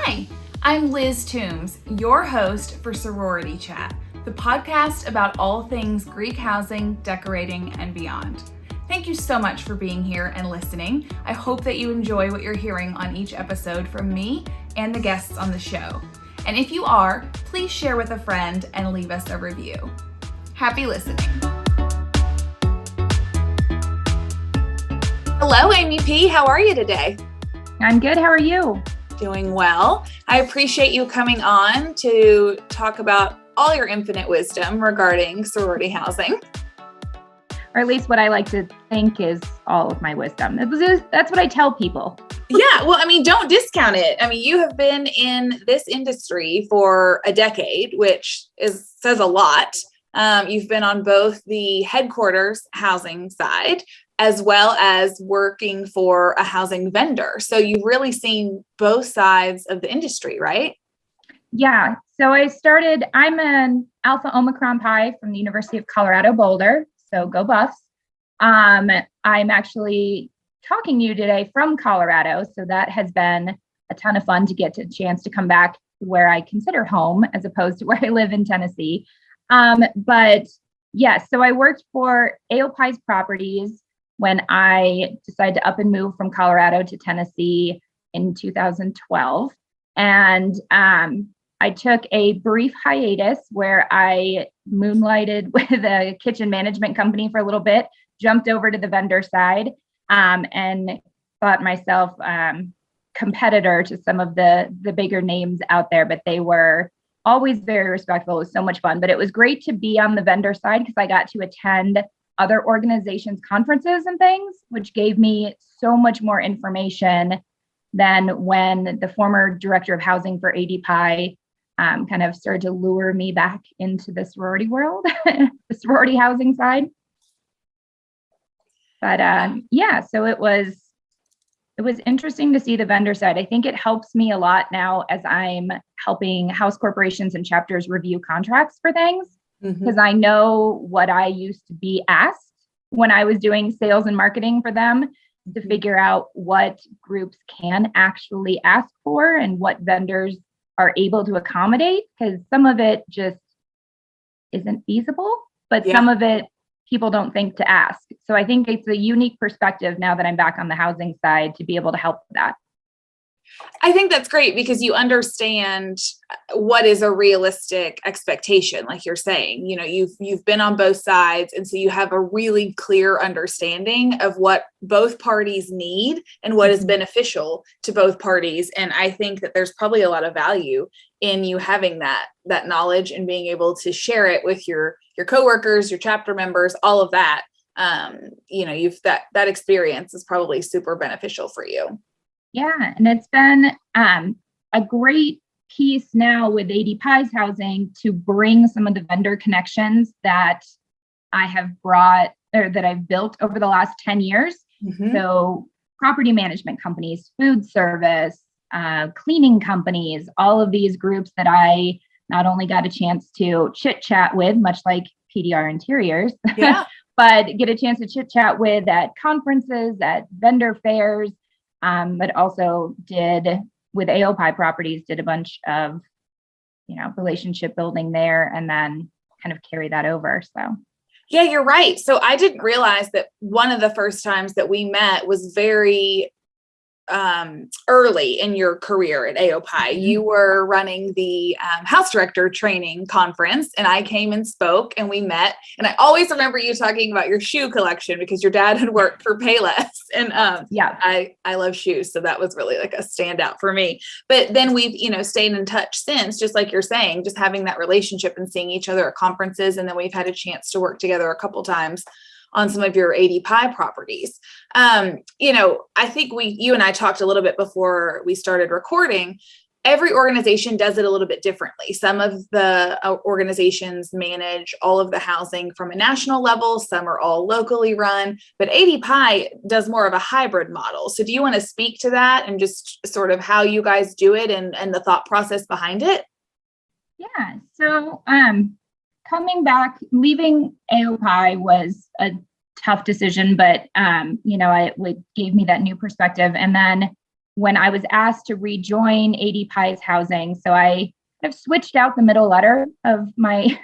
Hi, I'm Liz Toombs, your host for Sorority Chat, the podcast about all things Greek housing, decorating, and beyond. Thank you so much for being here and listening. I hope that you enjoy what you're hearing on each episode from me and the guests on the show. And if you are, please share with a friend and leave us a review. Happy listening. Hello, Amy P. How are you today? I'm good. How are you? Doing well. I appreciate you coming on to talk about all your infinite wisdom regarding sorority housing. Or at least what I like to think is all of my wisdom. That's what I tell people. Yeah, well, don't discount it. You have been in this industry for a decade, which says a lot. You've been on both the headquarters housing side as well as working for a housing vendor. So you've really seen both sides of the industry, right? Yeah. So I'm an Alpha Omicron Pi from the University of Colorado Boulder. So go Buffs. I'm actually talking to you today from Colorado. So that has been a ton of fun to get a chance to come back where I consider home as opposed to where I live in Tennessee. But yes, so I worked for ADPi's properties when I decided to up and move from Colorado to Tennessee in 2012. And I took a brief hiatus where I moonlighted with a kitchen management company for a little bit, jumped over to the vendor side, and thought myself competitor to some of the bigger names out there, but they were always very respectful. It was so much fun, but it was great to be on the vendor side because I got to attend other organizations' conferences and things, which gave me so much more information than when the former director of housing for ADPi kind of started to lure me back into the sorority world, the sorority housing side. But so it was interesting to see the vendor side. I think it helps me a lot now as I'm helping house corporations and chapters review contracts for things, because I know what I used to be asked when I was doing sales and marketing for them to figure out what groups can actually ask for and what vendors are able to accommodate, because some of it just isn't feasible, but some of it people don't think to ask. So I think it's a unique perspective now that I'm back on the housing side to be able to help with that. I think that's great because you understand what is a realistic expectation. Like you're saying, you've been on both sides. And so you have a really clear understanding of what both parties need and what is beneficial to both parties. And I think that there's probably a lot of value in you having that knowledge and being able to share it with your coworkers, your chapter members, all of that. That experience is probably super beneficial for you. Yeah, and it's been a great piece now with ADPi's housing to bring some of the vendor connections that I have brought or that I've built over the last 10 years. So property management companies, food service, cleaning companies, all of these groups that I not only got a chance to chit chat with, much like PDR Interiors, but get a chance to chit chat with at conferences, at vendor fairs. But also did with ADPi properties, did a bunch of, relationship building there and then kind of carry that over. So. Yeah, you're right. So I didn't realize that one of the first times that we met was very early in your career at ADPi. You were running the house director training conference and I came and spoke and we met. And I always remember you talking about your shoe collection because your dad had worked for Payless. And I love shoes. So that was really like a standout for me. But then we've, stayed in touch since, just like you're saying, just having that relationship and seeing each other at conferences. And then we've had a chance to work together a couple times on some of your ADPi properties. I think you and I talked a little bit before we started recording. Every organization does it a little bit differently. Some of the organizations manage all of the housing from a national level. Some are all locally run, but ADPi does more of a hybrid model. So do you want to speak to that and just sort of how you guys do it and the thought process behind it? Yeah. So, coming back, leaving ADPi was a tough decision, but it gave me that new perspective. And then when I was asked to rejoin ADPi's housing, so I have switched out the middle letter of my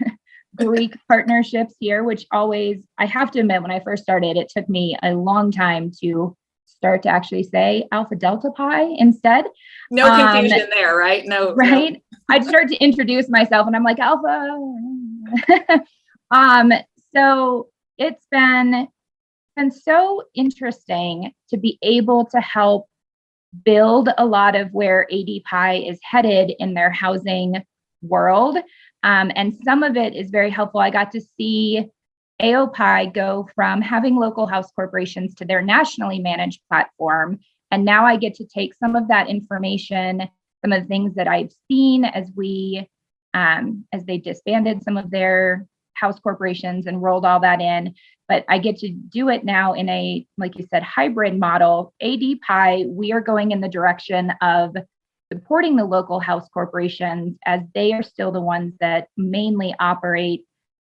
Greek partnerships here, which always, I have to admit, when I first started, it took me a long time to start to actually say alphadeltapi instead. No confusion there, right? No. Right. No. I'd start to introduce myself and I'm like, alpha. So it's been so interesting to be able to help build a lot of where ADPi is headed in their housing world. And some of it is very helpful. I got to see AOPi go from having local house corporations to their nationally managed platform. And now I get to take some of that information, some of the things that I've seen as they disbanded some of their house corporations and rolled all that in. But I get to do it now in a, like you said, hybrid model. ADPi, we are going in the direction of supporting the local house corporations as they are still the ones that mainly operate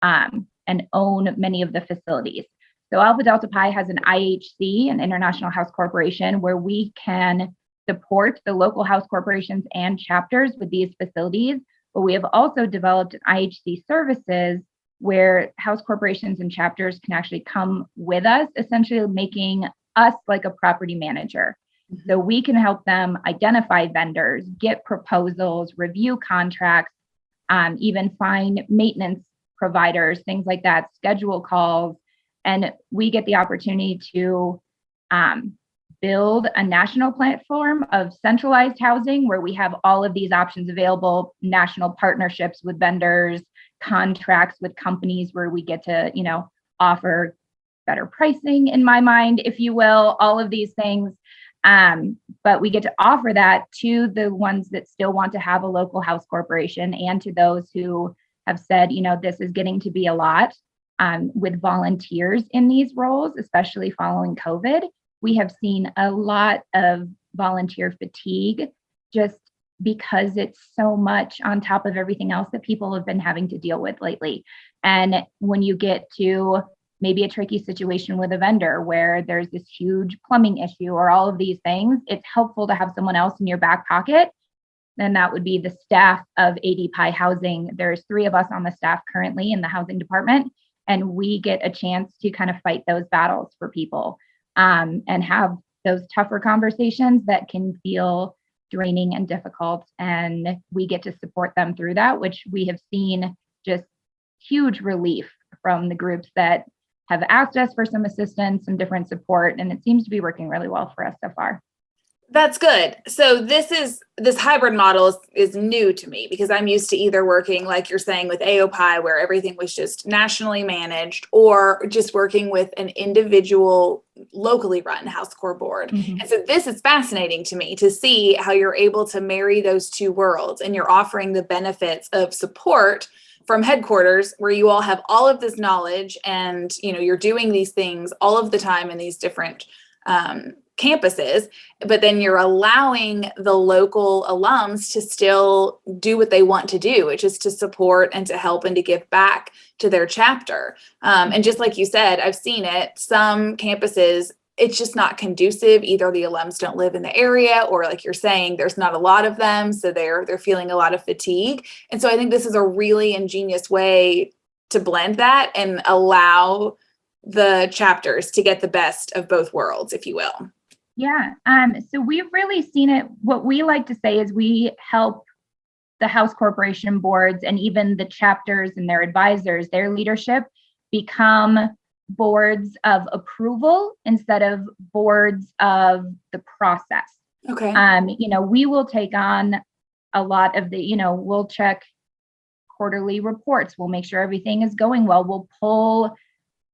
and own many of the facilities. So Alpha Delta Pi has an IHC, an International House Corporation, where we can support the local house corporations and chapters with these facilities. But we have also developed IHC services where house corporations and chapters can actually come with us, essentially making us like a property manager. So we can help them identify vendors, get proposals, review contracts, even find maintenance providers, things like that, schedule calls. And we get the opportunity to build a national platform of centralized housing where we have all of these options available, national partnerships with vendors, contracts with companies where we get to, offer better pricing, in my mind, if you will, all of these things. But we get to offer that to the ones that still want to have a local house corporation and to those who have said, this is getting to be a lot with volunteers in these roles, especially following COVID. We have seen a lot of volunteer fatigue just because it's so much on top of everything else that people have been having to deal with lately. And when you get to maybe a tricky situation with a vendor where there's this huge plumbing issue or all of these things, it's helpful to have someone else in your back pocket. And that would be the staff of ADPi Housing. There's 3 of us on the staff currently in the housing department, and we get a chance to kind of fight those battles for people and have those tougher conversations that can feel draining and difficult. And we get to support them through that, which we have seen just huge relief from the groups that have asked us for some assistance and different support. And it seems to be working really well for us so far. That's good. So this hybrid model is new to me because I'm used to either working, like you're saying, with AOPi, where everything was just nationally managed, or just working with an individual locally run house core board. Mm-hmm. And so this is fascinating to me to see how you're able to marry those two worlds, and you're offering the benefits of support from headquarters where you all have all of this knowledge and, you're doing these things all of the time in these different campuses, but then you're allowing the local alums to still do what they want to do, which is to support and to help and to give back to their chapter. And just like you said, I've seen it, some campuses, it's just not conducive. Either the alums don't live in the area, or like you're saying, there's not a lot of them. So they're feeling a lot of fatigue. And so I think this is a really ingenious way to blend that and allow the chapters to get the best of both worlds, if you will. Yeah. So we've really seen it. What we like to say is we help the house corporation boards and even the chapters and their advisors, their leadership, become boards of approval instead of boards of the process. Okay. We will take on a lot of the, we'll check quarterly reports. We'll make sure everything is going well. We'll pull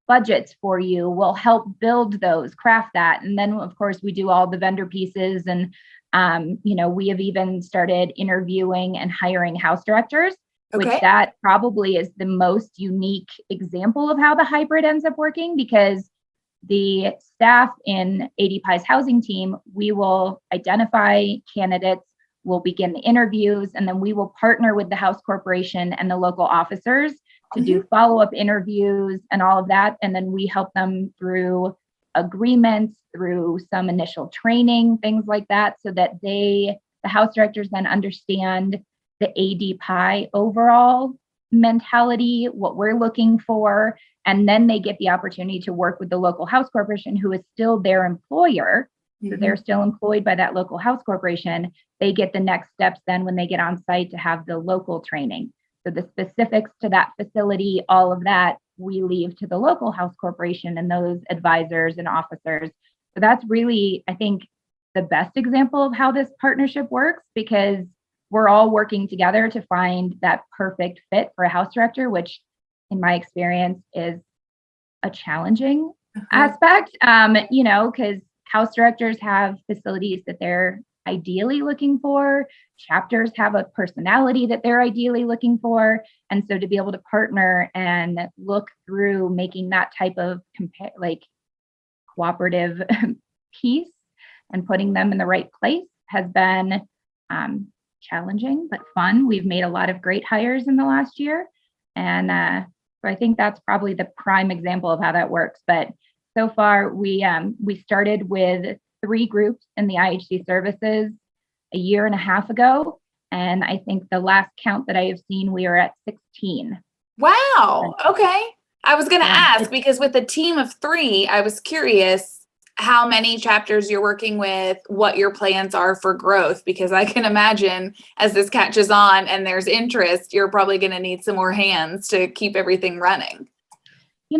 budgets for you. We'll help build those, craft that. And then, of course, we do all the vendor pieces. And, we have even started interviewing and hiring house directors, which that probably is the most unique example of how the hybrid ends up working, because the staff in ADPi's housing team, we will identify candidates, we'll begin the interviews, and then we will partner with the house corporation and the local officers to do follow-up interviews and all of that. And then we help them through agreements, through some initial training, things like that, so that the house directors then understand the ADPi overall mentality, what we're looking for, and then they get the opportunity to work with the local house corporation, who is still their employer. So they're still employed by that local house corporation. They get the next steps then when they get on site to have the local training. So the specifics to that facility, all of that, we leave to the local house corporation and those advisors and officers. So that's really, I think, the best example of how this partnership works, because we're all working together to find that perfect fit for a house director, which in my experience is a challenging aspect, because house directors have facilities that they're ideally looking for. Chapters have a personality that they're ideally looking for. And so to be able to partner and look through making that type of cooperative piece and putting them in the right place has been challenging, but fun. We've made a lot of great hires in the last year. And so I think that's probably the prime example of how that works. But so far, we started with 3 groups in the IHC services a year and a half ago. And I think the last count that I have seen, we are at 16. Wow. Okay. I was going to ask, because with a team of 3, I was curious how many chapters you're working with, what your plans are for growth, because I can imagine as this catches on and there's interest, you're probably going to need some more hands to keep everything running.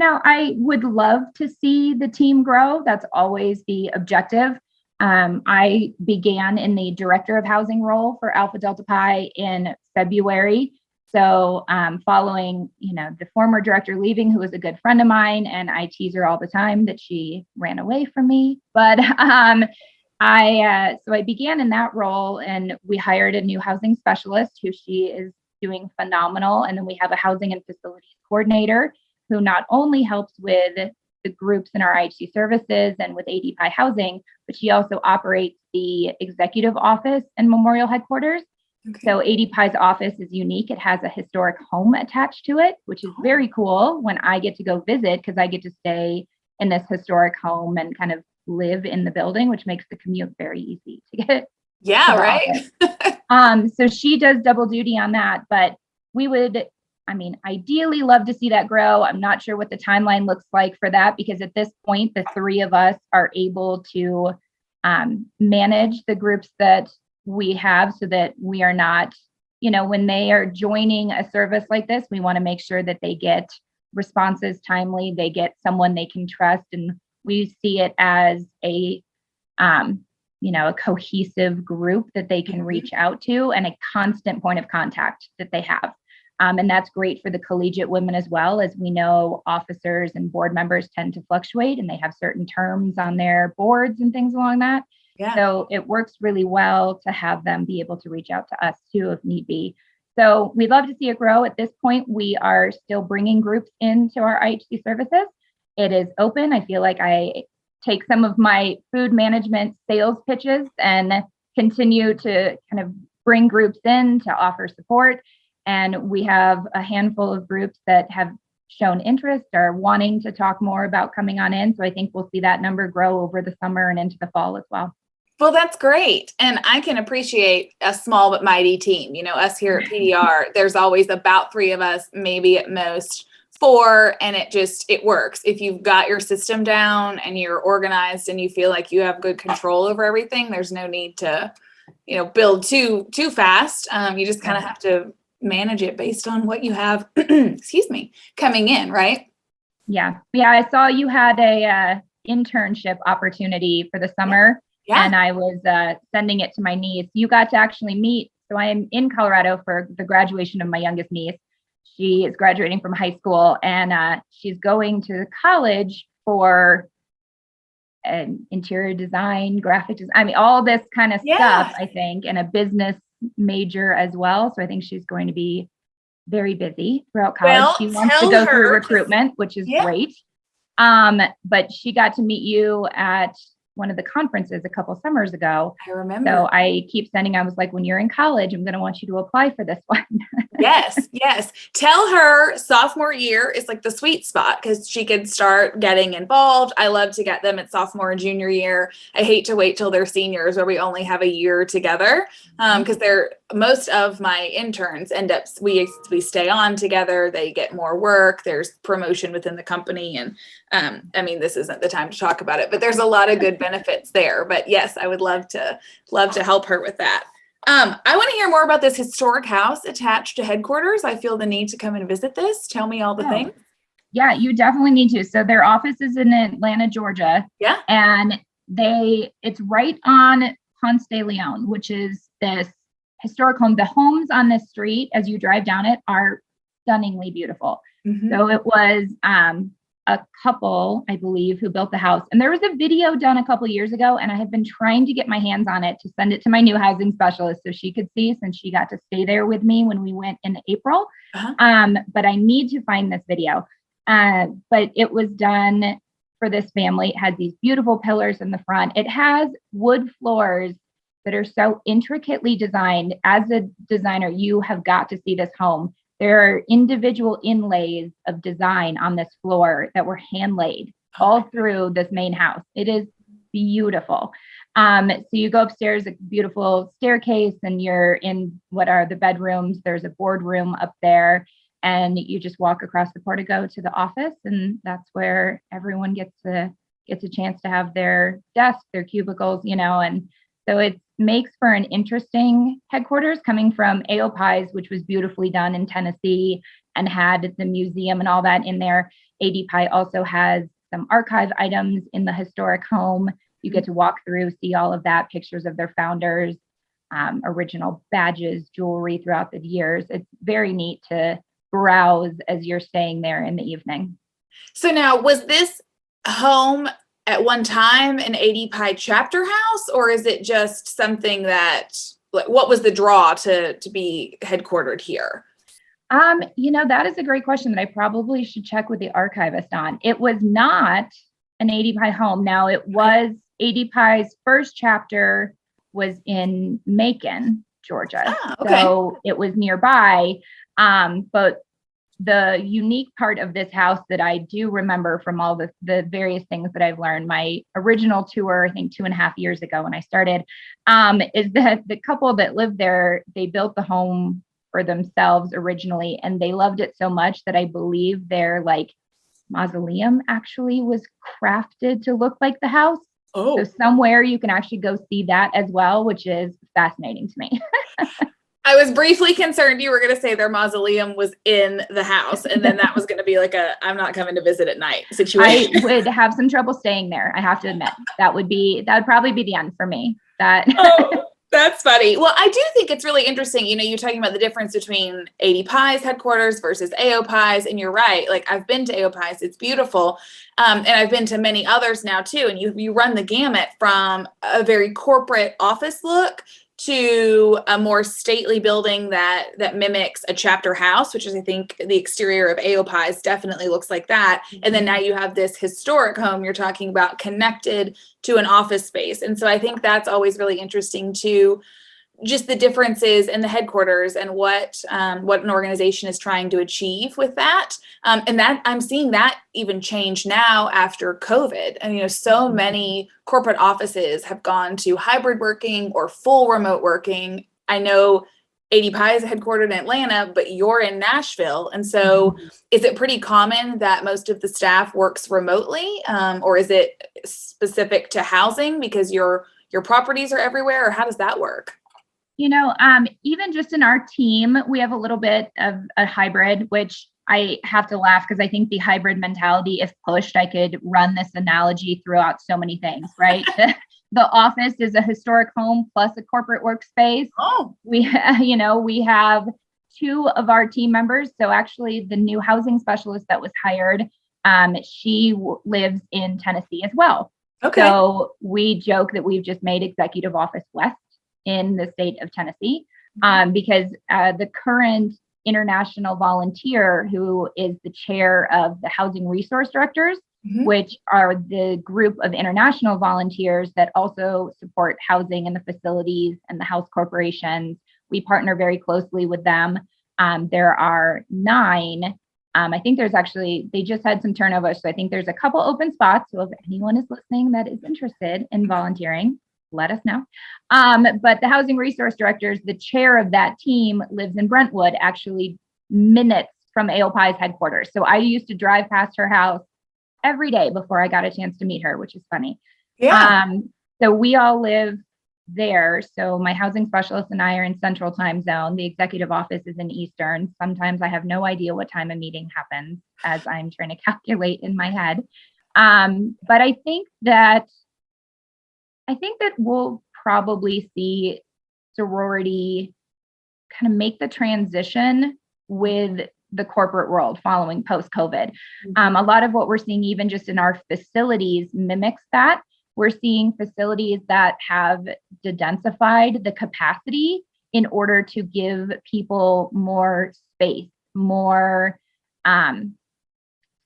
I would love to see the team grow. That's always the objective. I began in the director of housing role for AlphadeltaPi in February. So following, the former director leaving, who was a good friend of mine, and I tease her all the time that she ran away from me. But I began in that role, and we hired a new housing specialist who she is doing phenomenal. And then we have a housing and facilities coordinator who not only helps with the groups in our IHC services and with ADPi housing, but she also operates the executive office and memorial headquarters. Okay. So ADPi's office is unique. It has a historic home attached to it, which is very cool when I get to go visit, because I get to stay in this historic home and kind of live in the building, which makes the commute very easy to get. Yeah, right. So she does double duty on that, but we would, ideally love to see that grow. I'm not sure what the timeline looks like for that, because at this point, the 3 of us are able to manage the groups that we have, so that we are not, when they are joining a service like this, we want to make sure that they get responses timely, they get someone they can trust, and we see it as a cohesive group that they can reach out to, and a constant point of contact that they have. And that's great for the collegiate women as well, as we know officers and board members tend to fluctuate and they have certain terms on their boards and things along that. Yeah. So it works really well to have them be able to reach out to us too, if need be. So we'd love to see it grow. At this point, we are still bringing groups into our IHC services. It is open. I feel like I take some of my food management sales pitches and continue to kind of bring groups in to offer support. And we have a handful of groups that have shown interest or wanting to talk more about coming on in. So I think we'll see that number grow over the summer and into the fall as well. Well, that's great. And I can appreciate a small but mighty team. Us here at PDR, there's always about 3 of us, maybe at most 4, and it works. If you've got your system down and you're organized and you feel like you have good control over everything, there's no need to, build too fast. You just kind of have to manage it based on what you have, coming in, right? Yeah. I saw you had a internship opportunity for the summer. Yeah. And I was sending it to my niece. You got to actually meet. So I am in Colorado for the graduation of my youngest niece. She is graduating from high school, and she's going to college for interior design, graphic design. All this kind of stuff, I think, and a business major as well. So I think she's going to be very busy throughout college. Well, she wants to go through recruitment, which is great. But she got to meet you at one of the conferences a couple summers ago. I remember. So I keep sending, I was like, when you're in college, I'm going to want you to apply for this one. Yes. Tell her sophomore year is like the sweet spot because she could start getting involved. I love to get them at sophomore and junior year. I hate to wait till they're seniors where we only have a year together because most of my interns end up, we stay on together. They get more work. There's promotion within the company. And I mean, this isn't the time to talk about it, but there's a lot of good benefits there. But yes, I would love to help her with that. I want to hear more about this historic house attached to headquarters. I feel the need to come and visit this. Tell me all the things. Yeah, you definitely need to. So their office is in Atlanta, Georgia. Yeah. And it's right on Ponce de Leon, which is this historic home. The homes on this street, as you drive down it, are stunningly beautiful. Mm-hmm. So it was a couple, I believe, who built the house. And there was a video done a couple years ago, and I have been trying to get my hands on it to send it to my new housing specialist so she could see, since she got to stay there with me when we went in April. But I need to find this video. But it was done for this family. It had these beautiful pillars in the front. It has wood floors that are so intricately designed. As a designer, you have got to see this home. There are individual inlays of design on this floor that were hand laid all through this main house. It is beautiful. So you go upstairs, a beautiful staircase, and you're in what are the bedrooms. There's a boardroom up there, and you just walk across the portico to the office, and that's where everyone gets a chance to have their desk, their cubicles, and so it makes for an interesting headquarters coming from ADPi's, which was beautifully done in Tennessee and had the museum and all that in there. ADPi also has some archive items in the historic home. You get to walk through, see all of that, pictures of their founders, original badges, jewelry throughout the years. It's very neat to browse as you're staying there in the evening. So now, was this home at one time an ADPi chapter house, or is it just something that, like, what was the draw to be headquartered here? That is a great question that I probably should check with the archivist on. It was not an ADPi home. Now, it was ADPi's first chapter was in Macon, Georgia. Okay. So it was nearby. But the unique part of this house that I do remember from all the various things that I've learned, my original tour, I think 2.5 years ago when I started, is that the couple that lived there, they built the home for themselves originally, and they loved it so much that I believe their mausoleum actually was crafted to look like the house. So somewhere you can actually go see that as well, which is fascinating to me. I was briefly concerned you were going to say their mausoleum was in the house, and then that was going to be like I'm not coming to visit at night situation. I would have some trouble staying there, I have to admit. That would probably be the end for me. That's funny. Well, I do think it's really interesting. You're talking about the difference between ADPi's headquarters versus ADPi's, and you're right. Like, I've been to ADPi's, it's beautiful. And I've been to many others now too. And you run the gamut from a very corporate office look to a more stately building that mimics a chapter house, which is, I think, the exterior of ADPi's definitely looks like that. And then now you have this historic home you're talking about connected to an office space. And so I think that's always really interesting too, just the differences in the headquarters and what an organization is trying to achieve with that. And that I'm seeing that even change now after COVID. And, so many corporate offices have gone to hybrid working or full remote working. I know ADPi is headquartered in Atlanta, but you're in Nashville. And so is it pretty common that most of the staff works remotely, or is it specific to housing because your properties are everywhere, or how does that work? Even just in our team, we have a little bit of a hybrid, which I have to laugh because I think the hybrid mentality, if pushed, I could run this analogy throughout so many things, right? The office is a historic home plus a corporate workspace. We have 2 of our team members. So actually the new housing specialist that was hired, she lives in Tennessee as well. Okay. So we joke that we've just made executive office west in the state of Tennessee, because the current international volunteer who is the chair of the housing resource directors, which are the group of international volunteers that also support housing and the facilities and the house corporations. We partner very closely with them. There are 9. I think there's actually, they just had some turnover. So I think there's a couple open spots. So if anyone is listening that is interested in volunteering, let us know. But the housing resource directors, the chair of that team lives in Brentwood, actually minutes from AOPi's headquarters. So I used to drive past her house every day before I got a chance to meet her, which is funny. Yeah. So we all live there. So my housing specialist and I are in Central Time Zone. The executive office is in Eastern. Sometimes I have no idea what time a meeting happens as I'm trying to calculate in my head. But I think that we'll probably see sorority kind of make the transition with the corporate world following post-COVID. A lot of what we're seeing, even just in our facilities, mimics that. We're seeing facilities that have de-densified the capacity in order to give people more space, more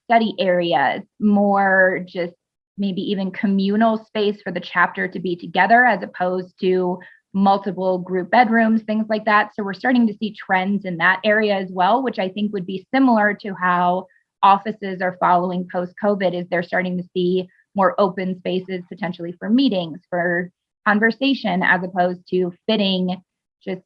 study areas, more just maybe even communal space for the chapter to be together, as opposed to multiple group bedrooms, things like that. So we're starting to see trends in that area as well, which I think would be similar to how offices are following post-COVID, is they're starting to see more open spaces potentially for meetings, for conversation, as opposed to fitting just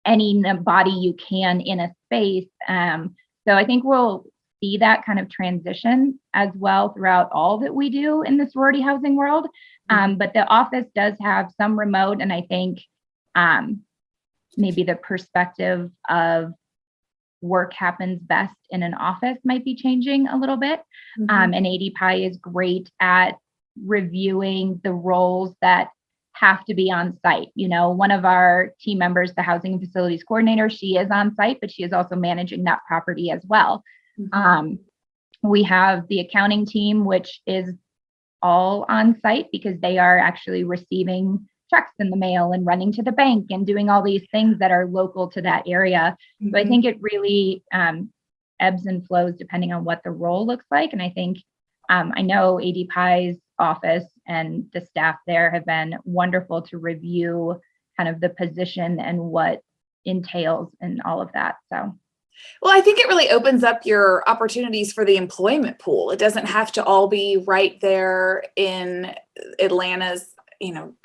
any body you can in a space. So I think we'll see that kind of transition as well throughout all that we do in the sorority housing world. But the office does have some remote, and I think maybe the perspective of work happens best in an office might be changing a little bit. And ADPi is great at reviewing the roles that have to be on site. You know, one of our team members, the housing and facilities coordinator, she is on site, but she is also managing that property as well. We have the accounting team, which is all on site because they are actually receiving checks in the mail and running to the bank and doing all these things that are local to that area. So I think it really ebbs and flows depending on what the role looks like. And I think I know ADPi's office and the staff there have been wonderful to review kind of the position and what entails and all of that. So. Well, I think it really opens up your opportunities for the employment pool. It doesn't have to all be right there in Atlanta's,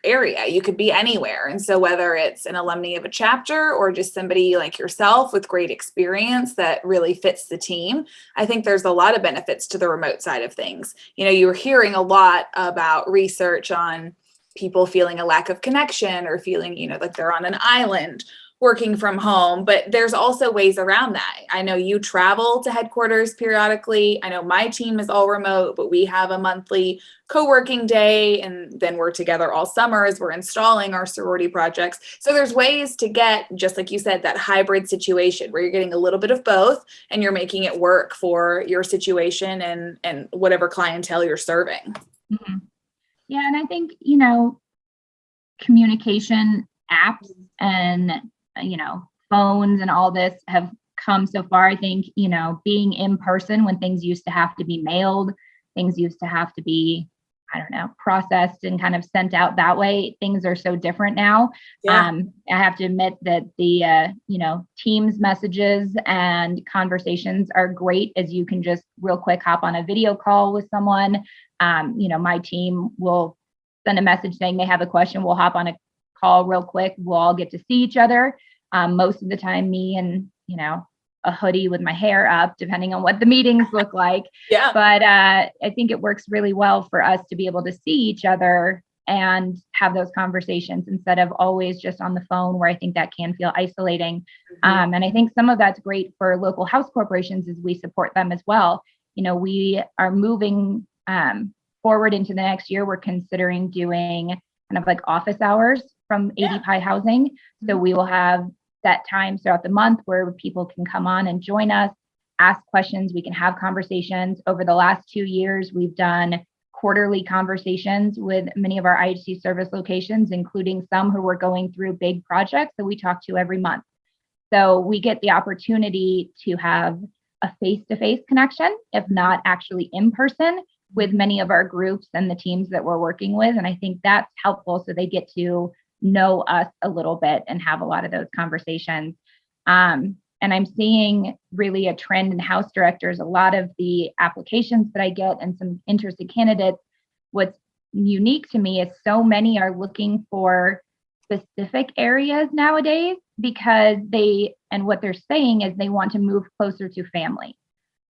area. You could be anywhere. And so whether it's an alumni of a chapter or just somebody like yourself with great experience that really fits the team, I think there's a lot of benefits to the remote side of things. You were hearing a lot about research on people feeling a lack of connection or feeling, like they're on an island working from home, but there's also ways around that. I know you travel to headquarters periodically. I know my team is all remote, but we have a monthly co-working day, and then we're together all summer as we're installing our sorority projects. So there's ways to get, just like you said, that hybrid situation where you're getting a little bit of both and you're making it work for your situation and whatever clientele you're serving. Yeah, and I think, communication apps and phones and all this have come so far. I think, being in person when things used to have to be mailed, things used to have to be, processed and kind of sent out that way. Things are so different now. Yeah. I have to admit that the, Teams messages and conversations are great, as you can just real quick hop on a video call with someone. My team will send a message saying they have a question. We'll hop on a call real quick. We'll all get to see each other. Most of the time, me and, a hoodie with my hair up, depending on what the meetings look like. Yeah. But I think it works really well for us to be able to see each other and have those conversations instead of always just on the phone, where I think that can feel isolating. And I think some of that's great for local house corporations as we support them as well. We are moving forward into the next year. We're considering doing kind of like office hours from ADPi Housing. So we will have set times throughout the month where people can come on and join us, ask questions. We can have conversations. Over the last 2 years, we've done quarterly conversations with many of our IHC service locations, including some who are going through big projects that we talk to every month. So we get the opportunity to have a face-to-face connection, if not actually in person, with many of our groups and the teams that we're working with. And I think that's helpful. So they get to know us a little bit and have a lot of those conversations. And I'm seeing really a trend in house directors. A lot of the applications that I get and some interested candidates, what's unique to me is so many are looking for specific areas nowadays because what they're saying is they want to move closer to family.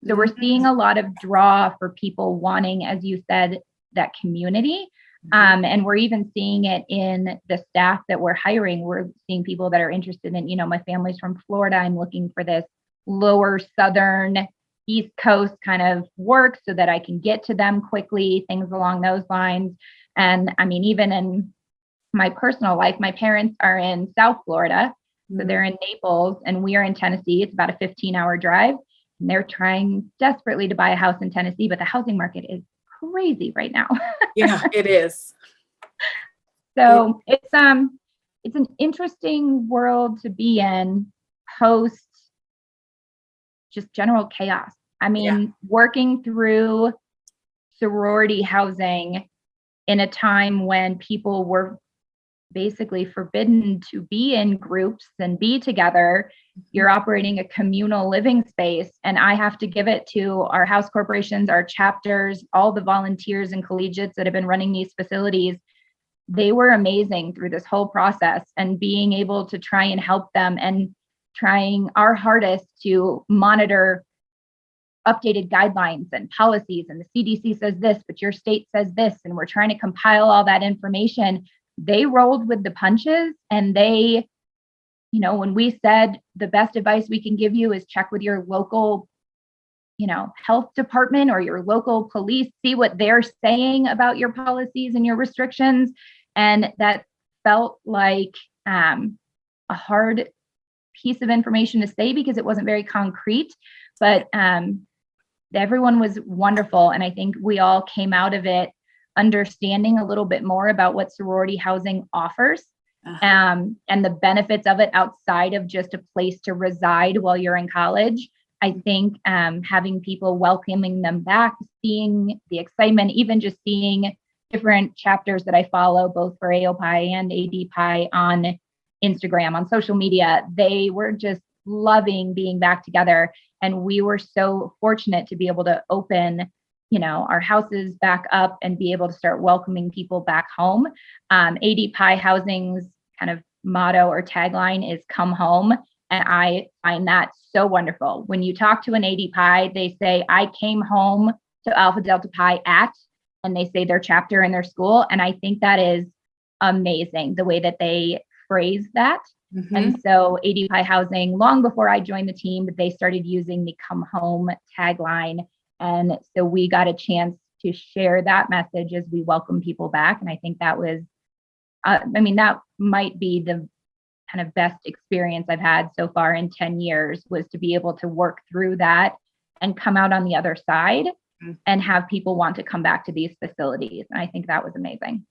So we're seeing a lot of draw for people wanting, as you said, that community. And we're even seeing it in the staff that we're hiring. We're seeing people that are interested in, my family's from Florida. I'm looking for this lower southern East Coast kind of work so that I can get to them quickly, things along those lines. And I mean, even in my personal life, my parents are in South Florida. So they're in Naples and we are in Tennessee. It's about a 15-hour drive. And they're trying desperately to buy a house in Tennessee, but the housing market is crazy right now. Yeah, it is. So it's an interesting world to be in post just general chaos. I mean, working through sorority housing in a time when people were basically forbidden to be in groups and be together. You're operating a communal living space. And I have to give it to our house corporations, our chapters, all the volunteers and collegiates that have been running these facilities. They were amazing through this whole process and being able to try and help them and trying our hardest to monitor updated guidelines and policies. And the CDC says this, but your state says this. And we're trying to compile all that information. They rolled with the punches and they, when we said the best advice we can give you is check with your local, health department or your local police, see what they're saying about your policies and your restrictions. And that felt like a hard piece of information to say because it wasn't very concrete, but everyone was wonderful. And I think we all came out of it understanding a little bit more about what sorority housing offers and the benefits of it outside of just a place to reside while you're in college. I think having people welcoming them back, seeing the excitement, even just seeing different chapters that I follow, both for AOPi and ADPi on Instagram, on social media, they were just loving being back together. And we were so fortunate to be able to open our houses back up and be able to start welcoming people back home. ADPi Housing's kind of motto or tagline is come home. And I find that so wonderful. When you talk to an ADPi, they say, I came home to Alpha Delta Pi at, and they say their chapter in their school. And I think that is amazing, the way that they phrase that. And so ADPi Housing, long before I joined the team, they started using the come home tagline. And so we got a chance to share that message as we welcome people back. And I think that was, that might be the kind of best experience I've had so far in 10 years, was to be able to work through that and come out on the other side and have people want to come back to these facilities. And I think that was amazing.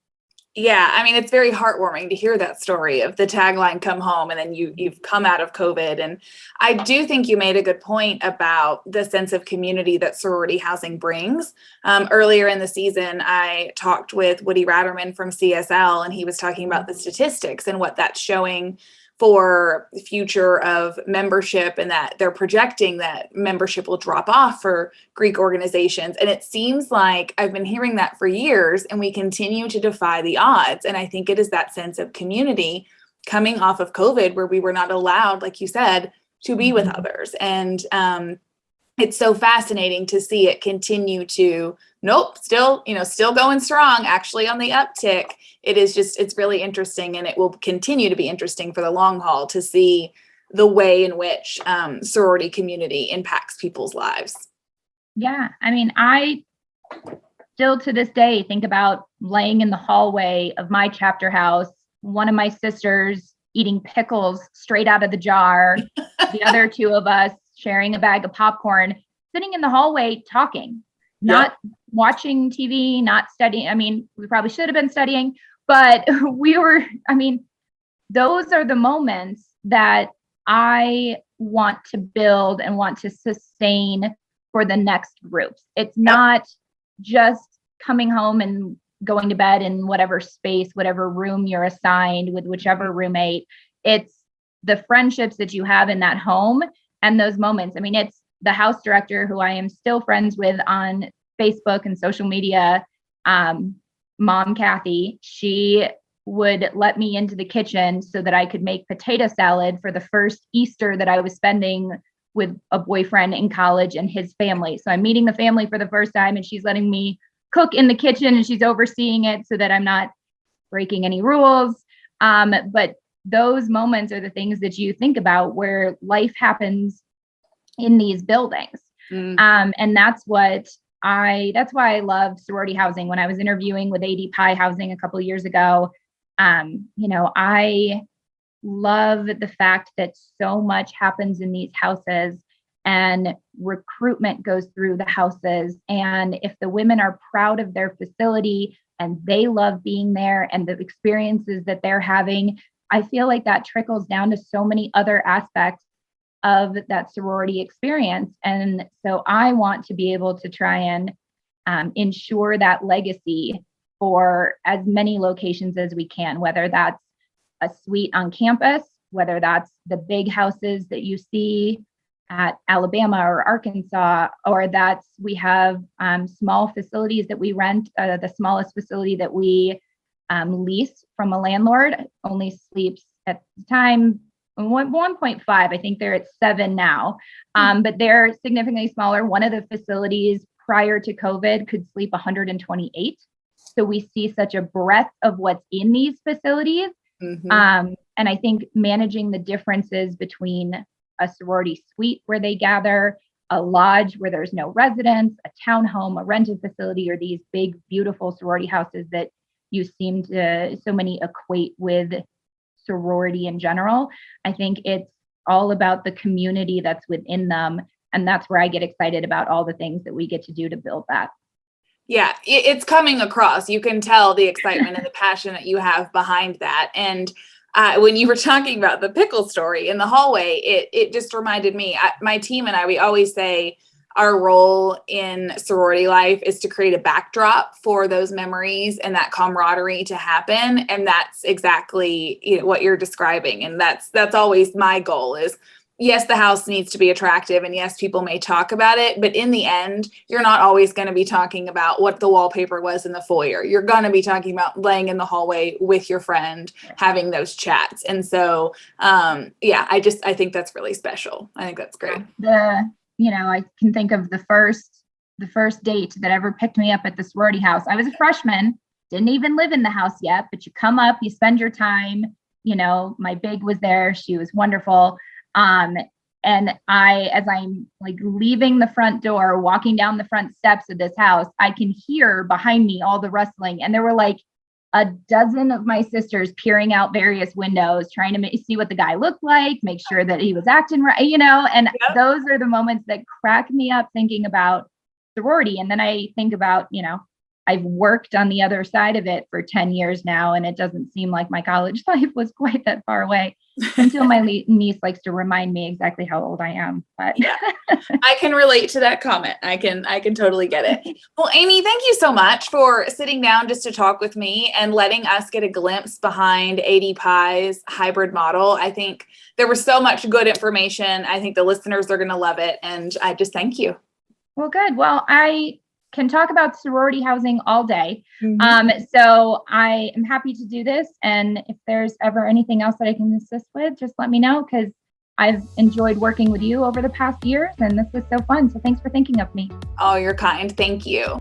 Yeah, it's very heartwarming to hear that story of the tagline come home and then you've come out of COVID. And I do think you made a good point about the sense of community that sorority housing brings. Earlier in the season, I talked with Woody Ratterman from CSL, and he was talking about the statistics and what that's showing for the future of membership, and that they're projecting that membership will drop off for Greek organizations. And it seems like I've been hearing that for years, and we continue to defy the odds. And I think it is that sense of community coming off of COVID, where we were not allowed, like you said, to be with others. And it's so fascinating to see it continue to, still going strong, actually on the uptick. It's really interesting, and it will continue to be interesting for the long haul to see the way in which sorority community impacts people's lives. Yeah. I still to this day think about laying in the hallway of my chapter house, one of my sisters eating pickles straight out of the jar, the other two of us sharing a bag of popcorn, sitting in the hallway talking, not watching TV, not studying. We probably should have been studying, but we were, those are the moments that I want to build and want to sustain for the next groups. It's not just coming home and going to bed in whatever space, whatever room you're assigned with whichever roommate. It's the friendships that you have in that home and those moments. I mean, it's the house director who I am still friends with on Facebook and social media, Mom Kathy. She would let me into the kitchen so that I could make potato salad for the first Easter that I was spending with a boyfriend in college and his family. So I'm meeting the family for the first time, and she's letting me cook in the kitchen, and she's overseeing it so that I'm not breaking any rules. But those moments are the things that you think about where life happens in these buildings. And that's why I love sorority housing. When I was interviewing with ADPi housing a couple of years ago, I love the fact that so much happens in these houses and recruitment goes through the houses. And if the women are proud of their facility and they love being there and the experiences that they're having, I feel like that trickles down to so many other aspects of that sorority experience. And so I want to be able to try and ensure that legacy for as many locations as we can, whether that's a suite on campus, whether that's the big houses that you see at Alabama or Arkansas, or we have small facilities that we rent. The smallest facility that we lease from a landlord only sleeps at the time 1.5. I think they're at 7 now, but they're significantly smaller. One of the facilities prior to COVID could sleep 128. So we see such a breadth of what's in these facilities. And I think managing the differences between a sorority suite where they gather, a lodge where there's no residents, a townhome, a rented facility, or these big, beautiful sorority houses that you seem to so many equate with sorority in general. I think it's all about the community that's within them. And that's where I get excited about all the things that we get to do to build that. Yeah, it's coming across. You can tell the excitement and the passion that you have behind that. And when you were talking about the pickle story in the hallway, it just reminded me, my team and I, we always say our role in sorority life is to create a backdrop for those memories and that camaraderie to happen. And that's exactly what you're describing. And that's always my goal is, yes, the house needs to be attractive, and yes, people may talk about it, but in the end, you're not always going to be talking about what the wallpaper was in the foyer. You're going to be talking about laying in the hallway with your friend, having those chats. And so, I think that's really special. I think that's great. I can think of the first date that ever picked me up at the sorority house. I was a freshman, didn't even live in the house yet, but you come up, you spend your time, my big was there. She was wonderful. And as I'm like leaving the front door, walking down the front steps of this house, I can hear behind me all the rustling. And there were like a dozen of my sisters peering out various windows, trying to see what the guy looked like, make sure that he was acting right, and yep. Those are the moments that crack me up thinking about sorority. And then I think about, I've worked on the other side of it for 10 years now, and it doesn't seem like my college life was quite that far away until my niece likes to remind me exactly how old I am. But yeah, I can relate to that comment. I can totally get it. Well, Amy, thank you so much for sitting down just to talk with me and letting us get a glimpse behind ADPi's hybrid model. I think there was so much good information. I think the listeners are going to love it. And I just thank you. Well, good. Well, I can talk about sorority housing all day. So I am happy to do this. And if there's ever anything else that I can assist with, just let me know, because I've enjoyed working with you over the past years, and this was so fun. So thanks for thinking of me. Oh, you're kind. Thank you.